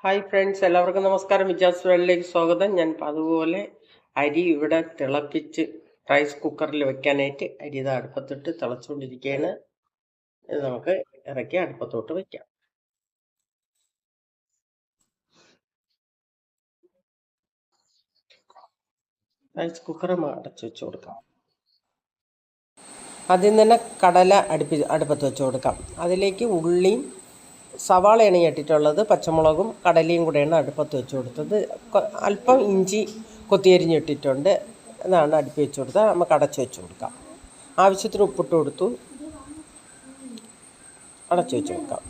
Hi friends, എല്ലാവർക്കും നമസ്കാരം. വിജാസ് വേൾഡിലേക്ക് സ്വാഗതം. ഞാൻ അതുപോലെ അരി ഇവിടെ തിളപ്പിച്ച് റൈസ് കുക്കറിൽ വെക്കാനായിട്ട് അരി ഇത് അടുപ്പത്തിട്ട് തിളച്ചുകൊണ്ടിരിക്കുകയാണ്. ഇത് നമുക്ക് ഇറക്കി അടുപ്പത്തോട്ട് വെക്കാം. റൈസ് കുക്കർ അടച്ചു വെച്ച് കൊടുക്കാം. ആദ്യം തന്നെ കടല അടുപ്പത്ത് വെച്ച് കൊടുക്കാം. അതിലേക്ക് ഉള്ളിയും സവാളയാണ് ഇട്ടിട്ടുള്ളത്, പച്ചമുളകും കടലയും കൂടെയാണ് അടുപ്പത്ത് വെച്ച് കൊടുത്തത്. അല്പം ഇഞ്ചി കൊത്തിയരിഞ്ഞിട്ടിട്ടുണ്ട്. ഇതാണ് അടുപ്പ് വെച്ച് കൊടുത്താൽ നമുക്ക് അടച്ചു വെച്ച് കൊടുക്കാം. ആവശ്യത്തിന് ഉപ്പിട്ട് കൊടുത്തു, അടച്ചു വെച്ച് കൊടുക്കാം.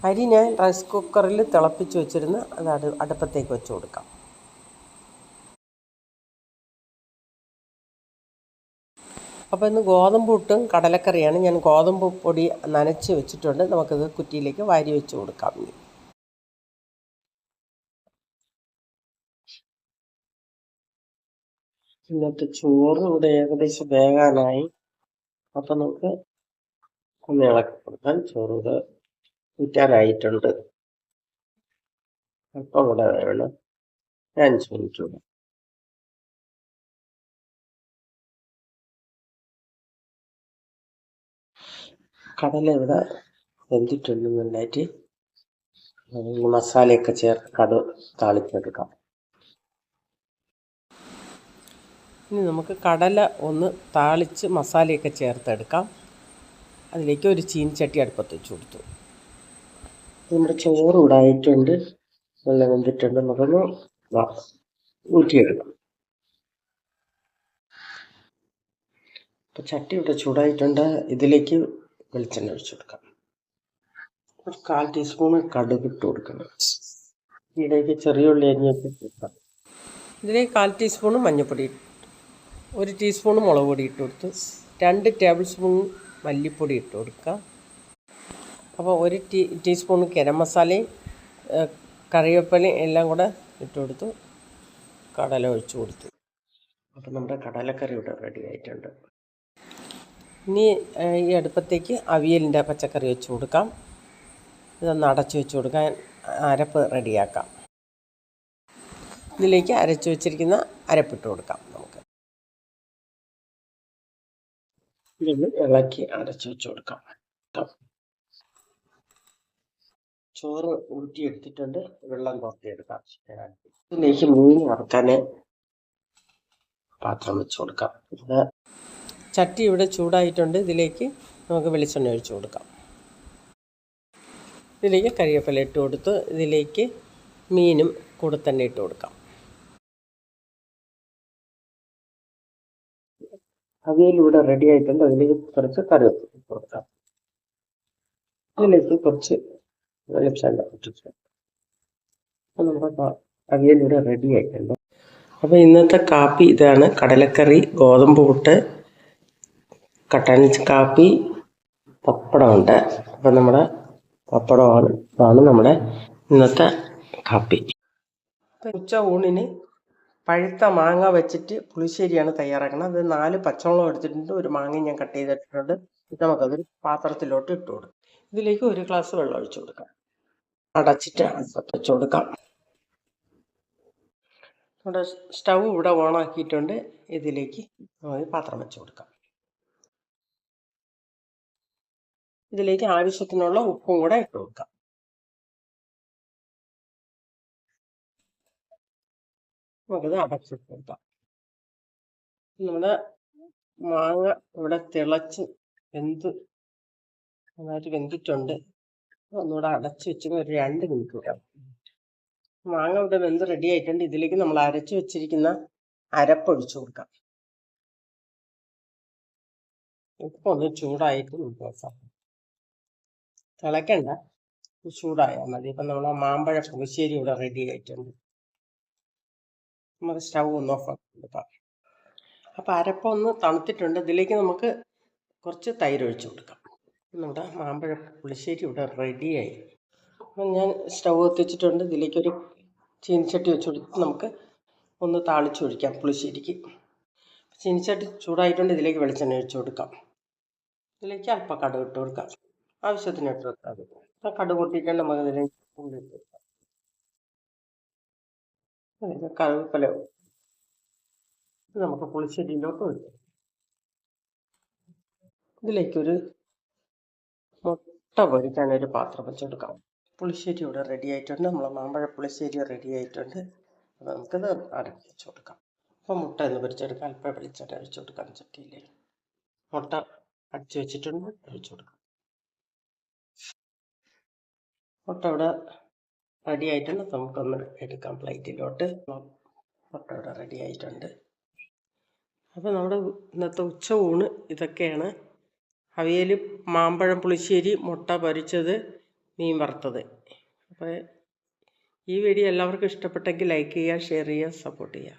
അരി ഞാൻ റൈസ് കുക്കറിൽ തിളപ്പിച്ച് വെച്ചിരുന്ന് അത് അടുപ്പത്തേക്ക് വെച്ച് കൊടുക്കാം. അപ്പോൾ ഇന്ന് ഗോതമ്പ് പുട്ടും കടലക്കറിയാണ്. ഞാൻ ഗോതമ്പ് പൊടി നനച്ച് വെച്ചിട്ടുണ്ട്. നമുക്കത് കുറ്റിയിലേക്ക് വാരി വെച്ച് കൊടുക്കാം. ഇന്നത്തെ ചോറ് ഇവിടെ ഏകദേശം വേകാനായി. അപ്പം നമുക്ക് ഒന്ന് ഇളക്കി കൊടുക്കാൻ. ചോറ് ഇവിടെ ഊറ്റാനായിട്ടുണ്ട്. അല്പം കൂടെ വേണം, 5 മിനിറ്റ് കൂടെ. കടല ഇവിടെ വെന്തിട്ടുണ്ട് നന്നായിട്ട്. മസാലയൊക്കെ ചേർത്ത് താളിച്ചെടുക്കാം. ഇനി നമുക്ക് കടല ഒന്ന് താളിച്ച് മസാലയൊക്കെ ചേർത്തെടുക്കാം. അതിലേക്ക് ഒരു ചീനിച്ചട്ടി അടുപ്പത്ത് വെച്ച് കൊടുത്തു. നമ്മുടെ ചോറ് ഇവിടെ ആയിട്ടുണ്ട്, നല്ല വെന്തിട്ടുണ്ട്. നമുക്കൊന്ന് ഊറ്റിയെടുക്കാം. ഇപ്പം ചട്ടി ഇവിടെ ചൂടായിട്ടുണ്ട്. ഇതിലേക്ക് വെളിച്ചെണ്ണ ഒഴിച്ചു കൊടുക്കാം. ഒരു 1/4 ടീസ്പൂണ് കടുക് ഇട്ട് കൊടുക്കണം. ഇതിലേക്ക് ചെറിയ ഉള്ളി അരിഞ്ഞൊക്കെ കൊടുക്കാം. ഇതിലേക്ക് 1/4 ടീസ്പൂണ് മഞ്ഞൾപ്പൊടി, 1 ടീസ്പൂണ് മുളക് പൊടി ഇട്ട് കൊടുത്ത് 2 ടേബിൾ സ്പൂൺ മല്ലിപ്പൊടി ഇട്ട് കൊടുക്കുക. അപ്പോൾ 1 ടീസ്പൂൺ ഗരം മസാലയും കറിവേപ്പിലയും എല്ലാം കൂടെ ഇട്ട് കൊടുത്തു. കടല ഒഴിച്ചു കൊടുത്തു. അപ്പോൾ നമ്മുടെ കടലക്കറി ഇവിടെ റെഡി ആയിട്ടുണ്ട്. ഇനി ഈ അടുപ്പത്തേക്ക് അവിയലിൻ്റെ പച്ചക്കറി വെച്ച് കൊടുക്കാം. ഇതൊന്ന് അടച്ചു വെച്ച് കൊടുക്കാൻ അരപ്പ് റെഡിയാക്കാം. ഇതിലേക്ക് അരച്ച് വെച്ചിരിക്കുന്ന അരപ്പിട്ട് കൊടുക്കാം. നമുക്ക് ഇതൊന്ന് ഇളക്കി അരച്ച് വെച്ച് കൊടുക്കാം. ചോറ് ഊറ്റിയെടുത്തിട്ടുണ്ട്, വെള്ളം കോർത്തിയെടുക്കാം. ഇതിലേക്ക് മീൻ വറുക്കാൻ പാത്രം വെച്ച് കൊടുക്കാം. ചട്ടി ഇവിടെ ചൂടായിട്ടുണ്ട്. ഇതിലേക്ക് നമുക്ക് വെളിച്ചെണ്ണ ഒഴിച്ച് കൊടുക്കാം. ഇതിലേക്ക് കറിവേപ്പില ഇട്ട് കൊടുത്ത് ഇതിലേക്ക് മീനും കൂടെ തന്നെ ഇട്ട് കൊടുക്കാം. അവിയൽ ഇവിടെ റെഡി ആയിട്ടുണ്ട്. അതിലേക്ക് കുറച്ച് കറിവേപ്പില ഇട്ട് കൊടുക്കാം. ഇതിലേക്ക് കുറച്ച് വെളിച്ചെണ്ണ ഇട്ടിട്ട് നമ്മുടെ അവിയൽ ഇവിടെ റെഡി ആയിട്ടുണ്ട്. അപ്പോൾ ഇന്നത്തെ കാപ്പി ഇതാണ്: കടലക്കറി, ഗോതമ്പ് പുട്ട്, കട്ടൻ കാപ്പി, പപ്പടമുണ്ട്. അപ്പം നമ്മുടെ പപ്പടമാണ് നമ്മുടെ ഇന്നത്തെ കാപ്പി. ഉച്ച ഊണിന് പഴുത്ത മാങ്ങ വെച്ചിട്ട് പുളിശ്ശേരിയാണ് തയ്യാറാക്കുന്നത്. അത് 4 പച്ചമുളക് എടുത്തിട്ടുണ്ട്, 1 മാങ്ങ ഞാൻ കട്ട് ചെയ്തിട്ടുണ്ട്. നമുക്കതൊരു പാത്രത്തിലോട്ട് ഇട്ട് കൊടുക്കാം. ഇതിലേക്ക് 1 ഗ്ലാസ് വെള്ളം ഒഴിച്ചു കൊടുക്കാം. അടച്ചിട്ട് അടുപ്പത്ത് വെച്ച് കൊടുക്കാം. നമ്മുടെ സ്റ്റൗ ഇവിടെ ഓണാക്കിയിട്ടുണ്ട്. ഇതിലേക്ക് പാത്രം വെച്ച് കൊടുക്കാം. ഇതിലേക്ക് ആവശ്യത്തിനുള്ള ഉപ്പും കൂടെ ഇട്ട് കൊടുക്കാം. നമുക്കത് അടച്ചിട്ട് കൊടുക്കാം. നമ്മുടെ മാങ്ങ ഇവിടെ തിളച്ച് നന്നായിട്ട് വെന്തിട്ടുണ്ട്. ഒന്നുകൂടെ അടച്ചു വെച്ച് ഒരു 2 മിനിറ്റ് വിടാം. മാങ്ങ ഇവിടെ വെന്ത് റെഡി ആയിട്ടുണ്ട്. ഇതിലേക്ക് നമ്മൾ അരച്ചു വെച്ചിരിക്കുന്ന അരപ്പൊഴിച്ചു കൊടുക്കാം. ഉപ്പൊന്ന് ചൂടായിട്ട് നോക്കാം. തിളക്കണ്ട, ചൂടായാൽ മതി. ഇപ്പം നമ്മളെ മാമ്പഴ പുളിശ്ശേരി ഇവിടെ റെഡി ആയിട്ടുണ്ട്. നമുക്ക് സ്റ്റൗ ഒന്ന് ഓഫ് ആക്കി കൊടുക്കാം. അപ്പം അരപ്പൊന്ന് തണുത്തിട്ടുണ്ട്. ഇതിലേക്ക് നമുക്ക് കുറച്ച് തൈര് ഒഴിച്ചു കൊടുക്കാം. നമ്മുടെ മാമ്പഴ പുളിശ്ശേരി ഇവിടെ റെഡിയായി. അപ്പം ഞാൻ സ്റ്റൗ എത്തിച്ചിട്ടുണ്ട്. ഇതിലേക്കൊരു ചീനിച്ചട്ടി വെച്ച് കൊടുത്ത് നമുക്ക് ഒന്ന് താളിച്ചൊഴിക്കാം പുളിശ്ശേരിക്ക്. ചീനിച്ചട്ടി ചൂടായിട്ടുണ്ട്. ഇതിലേക്ക് വെളിച്ചെണ്ണ ഒഴിച്ചു കൊടുക്കാം. ഇതിലേക്ക് അല്പം കടുക് ഇട്ട് കൊടുക്കാം. ആവശ്യത്തിന് ഇട്ട് കൊടുത്താൽ മതി. ആ കടുക് പൊട്ടിയിട്ട് നമുക്ക് ഇതിലേക്ക് ഉള്ളി ഇട്ട് കൊടുക്കാം. കറിവേപ്പില നമുക്ക് പുളിശ്ശേരിയിലോട്ട് ഒഴിക്കാം. ഇതിലേക്കൊരു മുട്ട പൊരിക്കാനൊരു പാത്രം വെച്ചെടുക്കാം. പുളിശ്ശേരി ഇവിടെ റെഡി ആയിട്ടുണ്ട്. നമ്മളെ മാമ്പഴ പുളിശ്ശേരി റെഡി ആയിട്ടുണ്ട്. അപ്പോൾ നമുക്കിത് അടക്കി വെച്ച് കൊടുക്കാം. അപ്പോൾ മുട്ട എന്ന് പൊരിച്ചെടുക്കാം. അല്പം വെളിച്ചെണ്ണ ഒഴിച്ചു കൊടുക്കാം ചട്ടിയിൽ. മുട്ട അടിച്ചു വെച്ചിട്ടുണ്ട്, ഒഴിച്ചു കൊടുക്കാം. മുട്ട ഇവിടെ റെഡി ആയിട്ടുണ്ട്. നമുക്കൊന്ന് എടുക്കാം പ്ലേറ്റിലോട്ട്. മുട്ട ഇവിടെ റെഡി ആയിട്ടുണ്ട്. അപ്പോൾ നമ്മുടെ ഇന്നത്തെ ഉച്ച ഊണ് ഇതൊക്കെയാണ്. അവിയൽ, മാമ്പഴം പുളിശ്ശേരി, മുട്ട പൊരിച്ചത്, മീൻ വറുത്തത്. അപ്പോൾ ഈ വീഡിയോ എല്ലാവർക്കും ഇഷ്ടപ്പെട്ടെങ്കിൽ ലൈക്ക് ചെയ്യുക, ഷെയർ ചെയ്യുക, സപ്പോർട്ട് ചെയ്യുക.